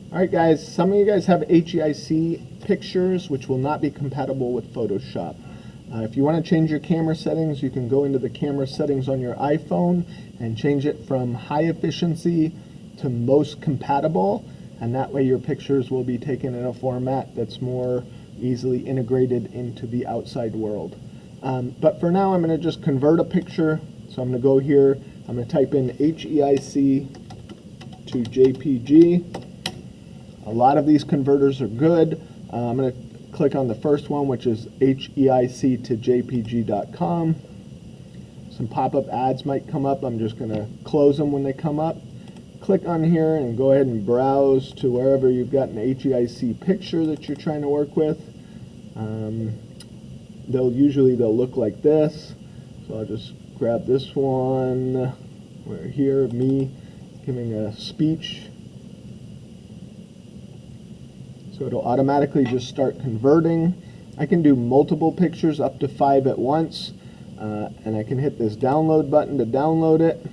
Alright guys, some of you guys have HEIC pictures which will not be compatible with Photoshop. If you want to change your camera settings, you can go into the camera settings on your iPhone and change it from high efficiency to most compatible, and that way your pictures will be taken in a format that's more easily integrated into the outside world. But for now I'm going to just convert a picture. So I'm going to go here, I'm going to type in HEIC to JPG. A lot of these converters are good. I'm going to click on the first one, which is HEIC to JPG.com. Some pop-up ads might come up. I'm just going to close them when they come up. Click on here and go ahead and browse to wherever you've got an HEIC picture that you're trying to work with. They'll look like this. So I'll just grab this one. We're here, me giving a speech. So it'll automatically just start converting. I can do multiple pictures, up to 5 at once. And I can hit this download button to download it.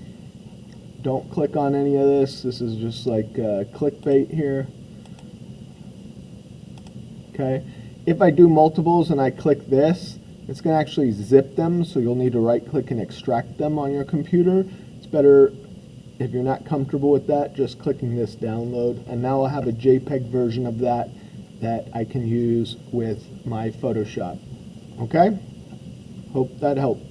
Don't click on any of this. This is just like clickbait here. Okay. If I do multiples and I click this, it's going to actually zip them, so you'll need to right click and extract them on your computer. It's better, if you're not comfortable with that, just clicking this download, and now I'll have a JPEG version of that I can use with my Photoshop. Okay? Hope that helped.